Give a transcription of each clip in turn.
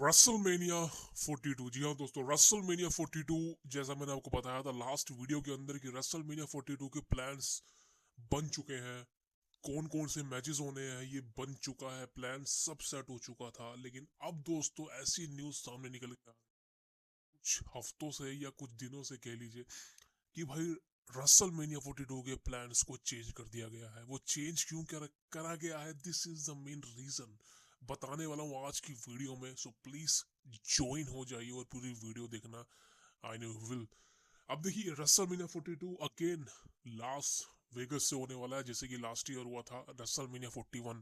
WrestleMania 42। जी हाँ दोस्तों, WrestleMania 42 जैसा मैंने आपको बताया था लास्ट वीडियो के अंदर कि रेसलमेनिया 42 के प्लान्स बन चुके हैं। कौन कौन से मैचेस होने हैं ये बन चुका है, प्लान सब सेट हो चुका था। लेकिन अब दोस्तों ऐसी न्यूज सामने निकल गया कुछ हफ्तों से या कुछ दिनों से कह लीजिए कि भाई रेसलमेनिया 42 के प्लान्स को चेंज कर दिया गया है। वो चेंज क्यों करा गया है, this is the main reason बताने वाला हूँ आज की वीडियो में। सो प्लीज ज्वाइन हो जाइए और पूरी वीडियो देखना। I know will. अब देखिए रेसलमेनिया 42 अगेन लास वेगस से होने वाला है, जैसे कि लास्ट ईयर हुआ था रेसलमेनिया 41।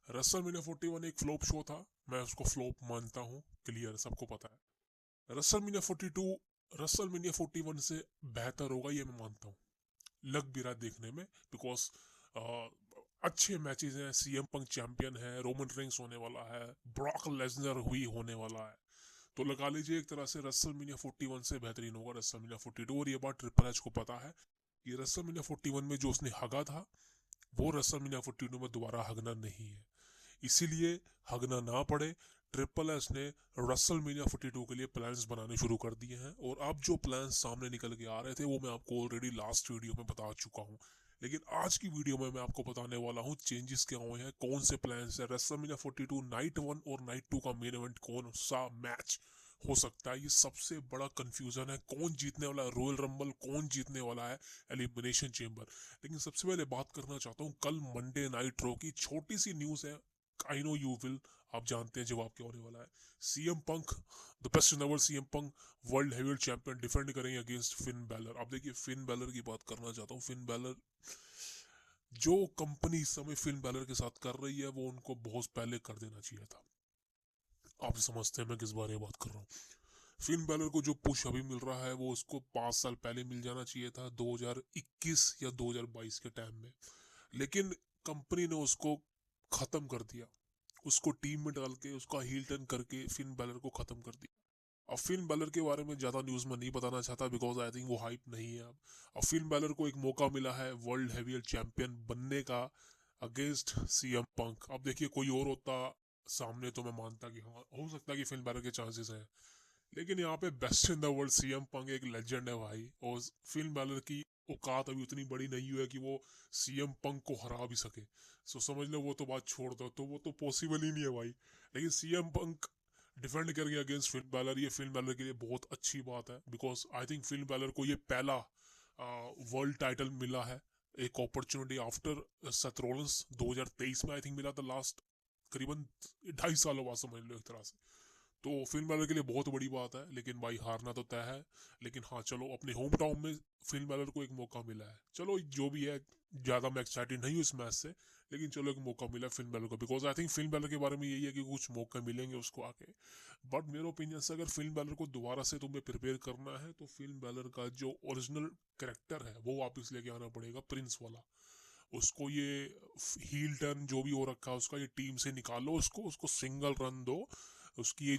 रेसलमेनिया 41 एक फ्लॉप शो था, मैं उसको फ्लॉप मानता हूँ, क्लियर सबको पता है। रेसलमेनिया 42 रेसलमेनिया 41 से बेहतर होगा ये मैं मानता हूँ, लग भी रहा देखने में। बिकॉज अच्छे मैचेस हैं, सीएम पंक चैंपियन है, रोमन रेंस होने वाला है, ब्रॉक लेसनर हुई होने वाला है। तो लगा लीजिए एक तरह से रेसलमेनिया 41 से बेहतरीन होगा रेसलमेनिया 42। और ये बात ट्रिपल एच को पता है कि रेसलमेनिया 41 में जो उसने हगा था वो रेसलमेनिया 42 में दोबारा हगना नहीं है। इसीलिए हगना ना पड़े, ट्रिपल एच ने रेसलमेनिया 42 के लिए प्लान्स बनाने शुरू कर दिए हैं। और अब जो प्लान्स सामने निकल के आ रहे थे वो मैं आपको ऑलरेडी लास्ट वीडियो में बता चुका हूँ। लेकिन आज की वीडियो में मैं आपको बताने वाला हूँ चेंजेस क्या हुए हैं, कौन से प्लान्स है। रेसलमेनिया 42 नाइट 1 और नाइट 2 का मेन इवेंट कौन सा मैच हो सकता है, ये सबसे बड़ा कंफ्यूजन है। कौन जीतने वाला है रॉयल रंबल, कौन जीतने वाला है एलिमिनेशन चेंबर। लेकिन सबसे पहले बात करना चाहता हूँ कल मंडे नाइट रो की छोटी सी न्यूज है। आई नो यू विल, आप जानते हैं जवाब क्या होने वाला है। CM Punk, the best in the world CM Punk world heavyweight champion defend करेंगे अगेंस्ट फिन बैलर। अब देखिए फिन बैलर की बात करना चाहता हूँ। फिन बैलर जो कंपनी इस समय फिन बैलर के साथ कर रही है वो उनको बहुत पहले कर देना चाहिए था। आप समझते हैं मैं किस बारे में बात कर रहा हूँ। फिन बैलर को जो पुश अभी मिल रहा है वो उसको 5 साल पहले मिल जाना चाहिए था, 2021 या 2022 के टाइम में। लेकिन कंपनी ने उसको खत्म कर दिया, उसको टीम में डाल के उसका हील टर्न करके फिन बैलर को खत्म कर दिया। अब फिन बैलर के बारे में ज्यादा न्यूज में नहीं बताना चाहता बिकॉज आई थिंक वो हाइप नहीं है अब फिन बैलर को एक मौका मिला है वर्ल्ड हेवीवेट चैंपियन बनने का अगेंस्ट सीएम पंक। अब देखिए कोई और होता सामने तो मैं मानता कि हाँ हो सकता है कि फिन बैलर के चांसेस है। लेकिन यहाँ पे best in the world CM Punk एक लेजेंड है भाई, और फिन बैलर की औकात अभी उतनी बड़ी नहीं हुई है कि वो सीएम पंक को हरा भी सके। सो समझ लो वो तो बात छोड़ दो, तो वो तो पॉसिबल ही नहीं है भाई। लेकिन सीएम पंक डिफेंड करेंगे अगेंस्ट फिन बैलर, ये फिन बैलर के लिए बहुत अच्छी बात है। Because I think Finn Balor को ये पहला वर्ल्ड टाइटल मिला है, एक अपॉर्चुनिटी आफ्टर सेथ रॉलिंस 2023 में आई थिंक मिला था लास्ट, करीबन 2.5 सालों बाद समझ लो एक तरह से। तो फिल्म बैलर के लिए बहुत बड़ी बात है। लेकिन भाई हारना तो तय है। लेकिन हाँ चलो अपने होम टाउन में फिल्म बैलर को एक मौका मिला है, चलो जो भी है, ज्यादा मैं एक्साइटेड नहीं हूँ इस मैच से। लेकिन चलो एक मौका मिला फिल्म बैलर को, because I think film Balor के बारे में यही है कि कुछ मौके मिलेंगे उसको आके। बट मेरे ओपिनियन से अगर फिल्म बैलर को दोबारा से तुम्हें प्रिपेयर करना है तो फिल्म बैलर का जो ओरिजिनल करेक्टर है वो वापस लेके आना पड़ेगा, प्रिंस वाला। उसको ये हील टर्न जो भी हो रखा है उसका ये टीम से निकालो, उसको उसको सिंगल रन दो। उसकी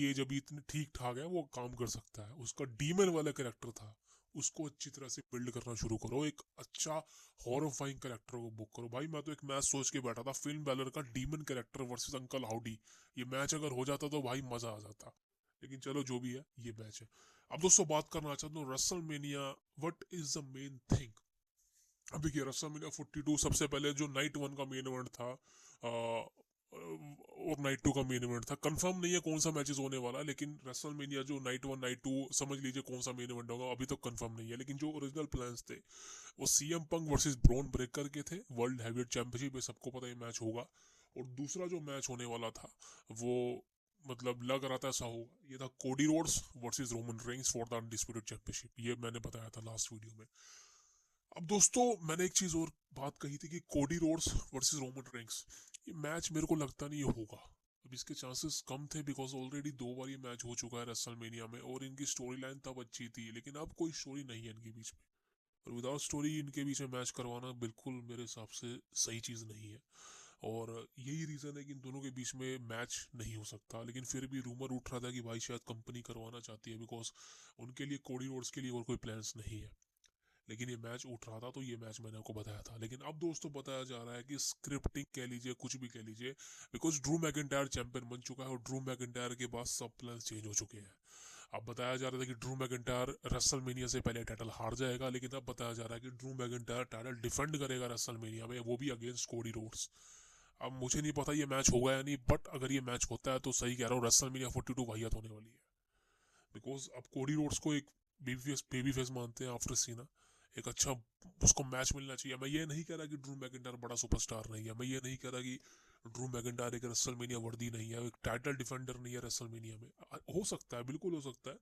एज अभी इतनी ठीक ठाक है, वो काम कर सकता है। उसका डीमन वाला कैरेक्टर था, उसको अच्छी तरह से बिल्ड करना शुरू करो। एक अच्छा हॉरफाइंग कैरेक्टर को बुक करो भाई। मैं तो एक मैच सोच के बैठा था फिल्म बैलर का demon character versus uncle howdy. ये मैच अगर हो जाता तो भाई मजा आ जाता। लेकिन चलो जो भी है ये मैच है। अब दोस्तों बात करना चाहता हूँ WrestleMania, what is the main thing. अब देखिए रेसलमेनिया 42 सबसे पहले जो नाइट 1 का मेन इवेंट था और नाइट 2 का मेन इवेंट था, कंफर्म नहीं है कौन सा मैचेस होने वाला है। लेकिन रेसलमेनिया जो नाइट 1 नाइट 2 समझ लीजिए कौन सा मेन इवेंट होगा अभी तक कंफर्म नहीं है। लेकिन जो ओरिजिनल प्लान्स थे वो CM Punk versus Bron Breakker के थे, वर्ल्ड हैवीवेट चैंपियनशिप में सबको पता है मैच होगा। और दूसरा जो मैच होने वाला था वो मतलब लग रहा था ऐसा होगा, ये था कोडी Rhodes versus Roman Reigns for the undisputed championship, ये मैंने बताया था लास्ट वीडियो में। अब दोस्तों मैंने एक चीज और बात कही थी कि कोडी रोड्स वर्सेस रोमन रेंस, ये मैच मेरे को लगता नहीं ये होगा। अब इसके चांसेस कम थे बिकॉज ऑलरेडी 2 बार ये मैच हो चुका है रेसलमेनिया में, और इनकी स्टोरी लाइन तब अच्छी थी। लेकिन अब कोई स्टोरी नहीं है इनके बीच में, और विदाउट स्टोरी इनके बीच में मैच करवाना बिल्कुल मेरे हिसाब से सही चीज नहीं है। और यही रीजन है कि इन दोनों के बीच में मैच नहीं हो सकता। लेकिन फिर भी रूमर उठ रहा था कि भाई शायद कंपनी करवाना चाहती है बिकॉज उनके लिए कोडी रोड्स के लिए और कोई प्लान्स नहीं है। लेकिन ये मैच उठ रहा था, तो ये मैच मैंने आपको बताया था। लेकिन अब दोस्तों बताया जा रहा है कि स्क्रिप्टिंग कह लीजिए, कुछ भी कह लीजिए, बिकॉज ड्रू मैकिंटायर चैंपियन बन चुका है और ड्रू मैकिंटायर के बाद सब प्लान चेंज हो चुके हैं। अब बताया जा रहा था कि ड्रू मैकिंटायर रेसलमेनिया से पहले टाइटल हार जाएगा, लेकिन अब बताया जा रहा है कि ड्रू मैकिंटायर टाइटल डिफेंड करेगा रेसलमेनिया में, वो भी अगेंस्ट कोडी रोड्स। अब मुझे नहीं पता ये मैच होगा या नहीं, बट अगर ये मैच होता है तो सही कह रहा हूँ, रेसलमेनिया 42 वाहियात होने वाली है। बिकॉज अब कोडी रोड्स को एक बेबी फेस मानते हैं आफ्टर सीना, एक अच्छा उसको मैच मिलना चाहिए। मैं ये नहीं कह रहा कि ड्रू मैकिंटायर बड़ा सुपरस्टार नहीं है, मैं ये नहीं कह रहा कि ड्रू मैकिंटायर एक रेसलमेनिया वर्दी नहीं है, एक टाइटल डिफेंडर नहीं है रेसलमेनिया में। हो सकता है, बिल्कुल हो सकता है,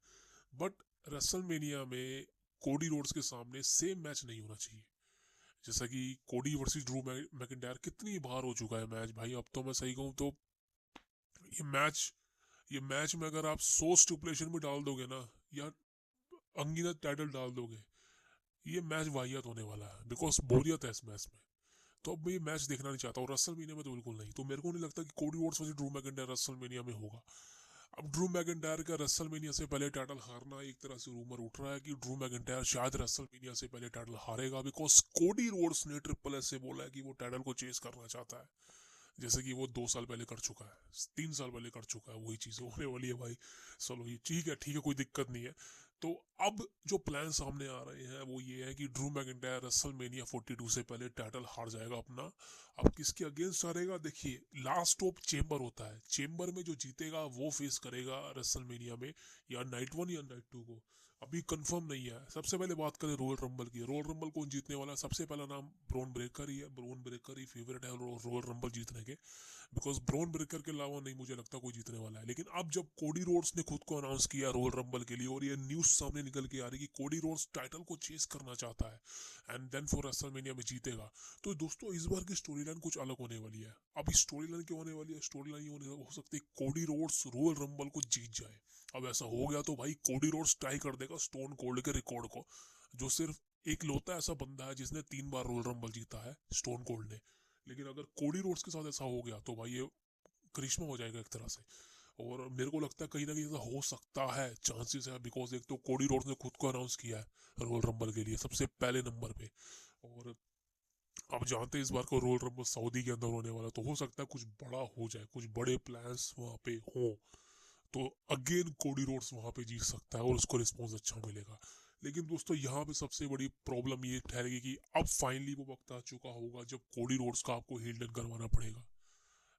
बट रेसलमेनिया में कोडी रोड्स के सामने सेम मैच नहीं होना चाहिए। जैसा कि कोडी वर्सेस ड्रू मैकिंटायर कितनी बार हो चुका है मैच भाई। अब तो मैं सही कहूँ तो ये मैच ये मैच में अगर आप 100 स्टिपुलेशन भी डाल दोगे ना, या अनगिनत टाइटल डाल दोगे, ये मैच वाहियात होने वाला है, बिकॉज बोरियत है इस मैच में। तो अब मैं ये मैच देखना नहीं चाहता हूँ रेसलमेनिया में, तो बिल्कुल नहीं। तो मेरे को नहीं लगता कि कोडी Rhodes versus Drew McIntyre WrestleMania में होगा। अब ड्रू मैकिंटायर का रेसलमेनिया से पहले टाइटल हारना, एक तरह से रूमर उठ रहा है कि ड्रू मैकिंटायर शायद रेसलमेनिया से पहले टाइटल हारेगा, बिकॉज कोडी रोड्स ने ट्रिपल एस से बोला है कि वो टाइटल को चेस करना चाहता है, जैसे कि वो 2 साल पहले कर चुका है, 3 साल पहले कर चुका है। वही चीज़ होने वाली है भाई। चलो ये ठीक है, कोई दिक्कत नहीं है। तो अब जो प्लान सामने आ रहे हैं वो ये है कि ड्रू मैकिंटायर रेसलमेनिया 42 से पहले टाइटल हार जाएगा अपना। अब किसके अगेंस्ट हारेगा, देखिए लास्ट ऑफ चेंबर होता है, चेंबर में जो जीतेगा वो फेस करेगा रेसलमेनिया में या नाइट 1 या नाइट 2 को। अभी कंफर्म नहीं है। सबसे पहले बात करें रॉयल रंबल की, रॉयल रंबल कौन जीतने वाला है? सबसे पहला नाम ब्रॉन ब्रेकर ही है। ब्रॉन ब्रेकर ही फेवरेट है रॉयल रंबल जीतने के, बिकॉज ब्रॉन ब्रेकर के अलावा नहीं मुझे लगता कोई जीतने वाला है। लेकिन अब जब कोडी रोड्स ने खुद को अनाउंस किया रॉयल रंबल के लिए, और ये न्यूज सामने निकल के आ रही कि कोडी रोड्स टाइटल को चेस करना चाहता है एंड देन फॉर रेसलमेनिया में जीतेगा, तो दोस्तों इस बार की स्टोरी लाइन कुछ अलग होने वाली है। अब इस स्टोरी लाइन क्यों होने वाली है? स्टोरी लाइन ये हो सकती है कोडी रोड्स रॉयल रंबल को जीत जाए। अब ऐसा हो गया तो भाई कोडी रोड्स टाई कर देगा स्टोन कोल्ड के रिकॉर्ड को, जो सिर्फ एक लौता ऐसा बंदा है जिसने 3 बार रॉयल रंबल जीता है, स्टोन कोल्ड ने। लेकिन अगर कोडी रोड्स के साथ ऐसा हो गया तो भाई ये करिश्मा हो जाएगा एक तरह से। और मेरे को लगता है कहीं ना कहीं ऐसा हो सकता है, चांसेस है, बिकॉज एक तो कोडी रोड्स ने खुद को अनाउंस किया है रॉयल रंबल के लिए सबसे पहले नंबर पे। और आप जानते हैं इस बार को रॉयल रंबल सऊदी के अंदर होने वाला, तो हो सकता है कुछ बड़ा हो जाए, कुछ बड़े प्लान्स वहाँ पे हो, तो अगेन कोडी रोड्स वहाँ पे जीत सकता है और उसको रिस्पॉन्स अच्छा मिलेगा। लेकिन दोस्तों यहाँ पे सबसे बड़ी प्रॉब्लम ये ठहरेगी कि अब फाइनली वो वक्त आ चुका होगा जब कोडी रोड्स का आपको हील टर्न करवाना पड़ेगा।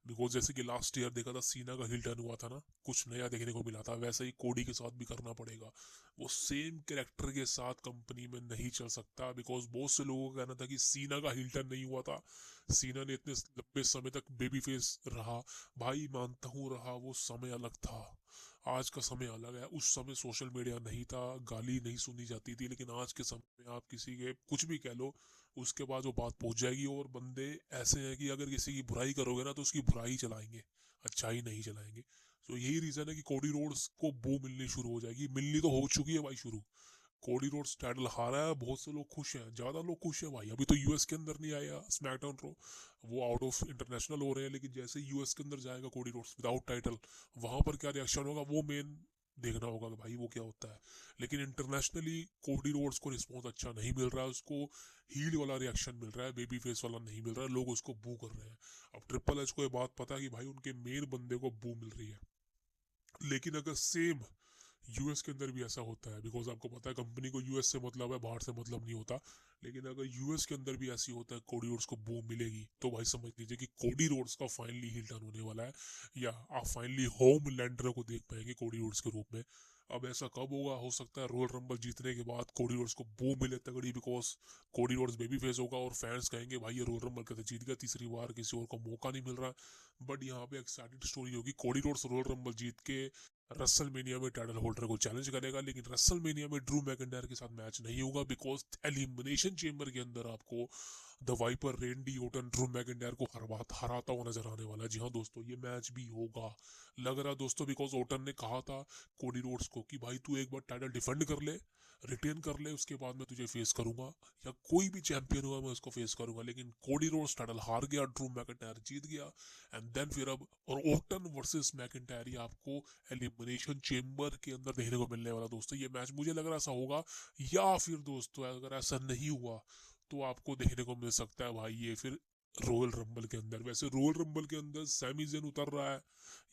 बिकॉज जैसे कि लास्ट ईयर देखा था सीना का हिल टर्न हुआ था ना, कुछ नया देखने को मिला था, वैसा ही कोडी के साथ भी करना पड़ेगा। वो सेम कैरेक्टर के साथ कंपनी में नहीं चल सकता, बिकॉज बहुत से लोगों का कहना था कि सीना का हिल टर्न नहीं हुआ था, सीना ने इतने लंबे समय तक बेबी फेस रहा। भाई मानता हूँ रहा, वो समय अलग था, आज का समय अलग है। उस समय सोशल मीडिया नहीं था, गाली नहीं सुनी जाती थी, लेकिन आज के समय में आप किसी के कुछ भी कह लो, उसके बाद वो बात पहुंच जाएगी। और बंदे ऐसे हैं कि अगर किसी की बुराई करोगे ना तो उसकी बुराई चलाएंगे, अच्छाई नहीं चलाएंगे। तो यही रीजन है कि कोडी रोड्स को बू मिलनी शुरू हो जाएगी, मिलनी तो हो चुकी है भाई शुरू। कोडी रोड्स टाइटल हारा है, बहुत से लोग खुश हैं, ज्यादा लोग खुश हैं भाई। अभी तो यूएस के अंदर नहीं आया स्मैकडाउन रो, वो आउट ऑफ इंटरनेशनल हो रहे हैं, लेकिन जैसे यूएस के अंदर जाएगा कोडी रोड्स विदाउट टाइटल, वहां पर क्या रिएक्शन होगा वो मेन देखना होगा कि भाई वो क्या होता है। लेकिन इंटरनेशनली कोडी रोड्स को रिस्पॉन्स अच्छा नहीं मिल रहा है, उसको हील वाला रिएक्शन मिल रहा है, बेबी फेस वाला नहीं मिल रहा है, लोग उसको बू कर रहे हैं। अब ट्रिपल एच को ये बात पता है कि भाई उनके मेन बंदे को बू मिल रही है। लेकिन अगर सेम यूएस के अंदर भी ऐसा होता है, बिकॉज आपको पता है कंपनी को यूएस से मतलब है, बाहर से मतलब नहीं होता, लेकिन अगर यूएस के अंदर भी ऐसी होता है कोडी रोड्स को बूम मिलेगी, तो भाई समझ लीजिए कि कोडी रोड्स का फाइनली हिल टर्न होने वाला है, या आप फाइनली होम लैंडर को देख पाएंगे कोडी रोड्स के रूप में। अब ऐसा कब होगा? हो सकता है रॉयल रंबल जीतने के बाद कोडी रोड्स को बूम मिले तगड़ी, because Cody Rhodes baby face होगा और फैंस कहेंगे भाई ये रॉयल रंबल कहते जीत गया, तीसरी बार किसी और को मौका नहीं मिल रहा। बट यहाँ पे एक्साइटेड स्टोरी होगी, कोडी रोड्स रॉयल रंबल जीत के रसलमेनिया में टाइटल होल्डर को चैलेंज करेगा। लेकिन रसलमेनिया में ड्रू मैकिंटायर के साथ मैच नहीं होगा, बिकॉज एलिमिनेशन चेंबर के अंदर आपको the Viper Randy Orton Drew McIntyre को हराता हुआ नजर आने वाला है। जी हाँ दोस्तों, ये मैच भी होगा लग रहा है दोस्तों, बिकॉज ओटन ने कहा था कोडी रोड्स को कि भाई तू एक बार टाइटल डिफेंड कर ले, रिटेन कर ले, उसके बाद मैं तुझे फेस करूंगा, या कोई भी चैंपियन हुआ मैं उसको फेस करूंगा। लेकिन कोडी रोड्स टाइटल हार गया, ड्रू मैकिंटायर जीत गया। एंड देन फिर अब और ओटन वर्सेस मैकिंटायर ये आपको एलिमिनेशन चेम्बर के अंदर देखने को मिलने वाला दोस्तों। ये मैच मुझे लग रहा ऐसा होगा, या फिर दोस्तों अगर ऐसा नहीं हुआ तो आपको देखने को मिल सकता है भाई ये फिर रॉयल रंबल के अंदर। वैसे रॉयल रंबल के अंदर सैमी ज़ेन उतर रहा है,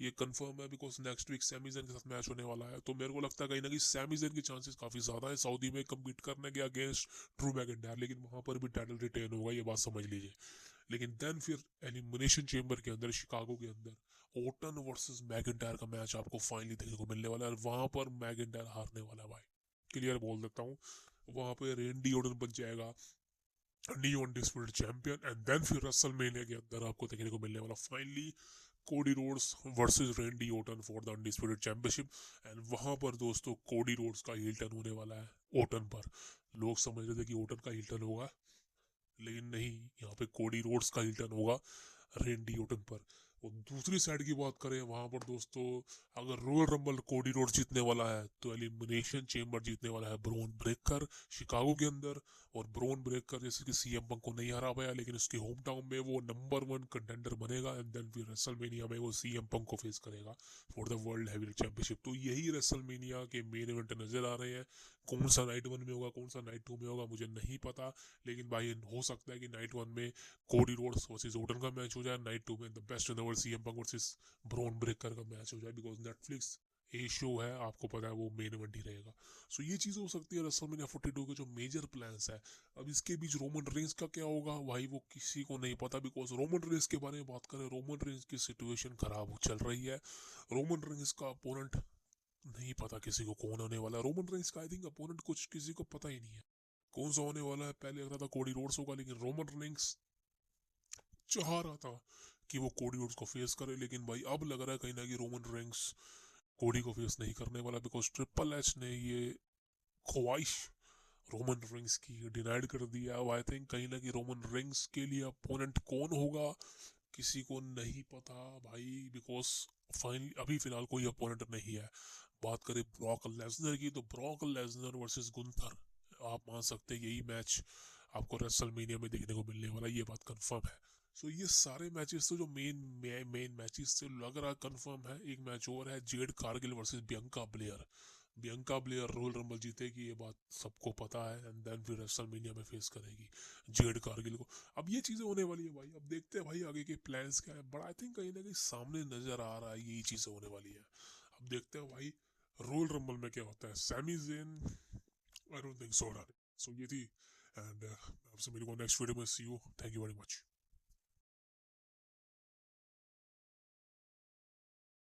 ये कंफर्म है, because next week Sammy Zayn के साथ मैच होने वाला है। तो मेरे को लगता है कहीं ना कहीं सैमी ज़ेन के चांसेस काफी ज्यादा है सऊदी में कम्पीट करने के अगेंस्ट ड्रू मैकिंटायर, लेकिन वहां पर भी टाइटल रिटेन होगा, ये बात समझ लीजिए। लेकिन देन फिर एलिमिनेशन चेम्बर के अंदर शिकागो के अंदर ओटन वर्सेस मैकिंटायर का मैच आपको फाइनली देखने को मिलने वाला है, और वहां पर मैकिंटायर हारने वाला है भाई, क्लियर बोल देता हूँ। वहां पे रेंडी ओटन बन जाएगा new undisputed champion, and then फिर रेसलमेनिया के अंदर आपको देखने को मिलने वाला finally Cody Rhodes versus Randy Orton for the undisputed championship. And वहां पर दोस्तों कोडी रोड्स का हील टर्न होने वाला है ओटन पर। लोग समझ रहे थे कि ओटन का हील टर्न होगा, लेकिन नहीं, यहाँ पे कोडी रोड्स का हील टर्न होगा रेंडी ओटन पर। और दूसरी साइड की बात करें वहां पर दोस्तों, अगर रॉयल रंबल कोडी रोड जीतने वाला है तो एलिमिनेशन चेम्बर जीतने वाला है ब्रोन ब्रेकर शिकागो के अंदर। और ब्रोन ब्रेकर जैसे कि सीएम पंक को नहीं हरा पाया, लेकिन उसके होम टाउन में वो नंबर 1 कंटेंडर बनेगा, एंड देन फिर रेसलमेनिया में वो सीएम पंक को फेस करेगा for the world heavyweight championship. तो यही रेसलमेनिया के मेन इवेंट नजर आ रहे हैं। कौन सा नाइट 1 में होगा, कौन सा नाइट 2 में होगा, मुझे नहीं पता, लेकिन भाई हो सकता है कि नाइट 1 में कोडी रोड्स वर्सेस ओटन का मैच हो जाए, नाइट 2 में the best in the world CM Punk versus Bron Breakker का मैच हो जाए, बिकॉज नेटफ्लिक्स ए शो है, आपको पता है वो मेन इवेंट ही रहेगा। सो ये चीज़ हो सकती है रेसलमेनिया 42 के जो मेजर प्लान्स है। अब इसके बीच रोमन रेंस का क्या होगा भाई, वो किसी को नहीं पता, बिकॉज रोमन रेंस के बारे में बात करें, रोमन रेंस की सिचुएशन खराब चल रही है। रोमन रेंस का अपोनेंट नहीं पता किसी को कौन होने वाला है। रोमन रेंस का आई थिंक अपोनेंट कुछ किसी को पता ही नहीं है कौन सा होने वाला है। पहले लग रहा था कोडी रोड्स होगा, लेकिन रोमन रेंस चाह रहा था कि वो कोडी रोड्स को फेस करे, लेकिन भाई अब लग रहा है कहीं ना कहीं रोमन रेंस कोडी को फेस नहीं करने वाला, बिकॉज ट्रिपल एच ने ये ख्वाहिश रोमन रिंग्स की डिनाइड कर दिया। अब आई थिंक कहीं ना कहीं रोमन रिंग्स के लिए अपोनेंट कौन होगा किसी को नहीं पता भाई, बिकॉज फाइनली अभी फिलहाल कोई अपोनेंट नहीं है। बात करें ब्रॉक लेसनर की, तो ब्रॉक लेसनर वर्सेस गुंथर, आप मान सकते हैं यही मैच आपको रेसलमेनिया में देखने को मिलने वाला, ये बात कंफर्म है। सो ये सारे मैचेस तो जो मेन मैचेस से लग रहा कंफर्म है। एक मैच और है Jade Cargill versus Bianca Blair. Bianca Blair royal rumble जीतेगी, ये बात सबको पता है, एंड देन फिर रेसलमेनिया में फेस करेगी जेड कारगिल को। अब ये चीजें होने वाली है भाई, अब देखते हैं भाई आगे के प्लान्स क्या है, बट आई थिंक कहीं ना कहीं सामने नजर आ रहा है यही चीजें होने वाली है। अब देखते हैं भाई रॉयल रंबल में क्या होता है। सैमी ज़ेन I don't think so. So ये थी, एंड आपसे मिलूंगा नेक्स्ट वीडियो में। See you, thank you very much.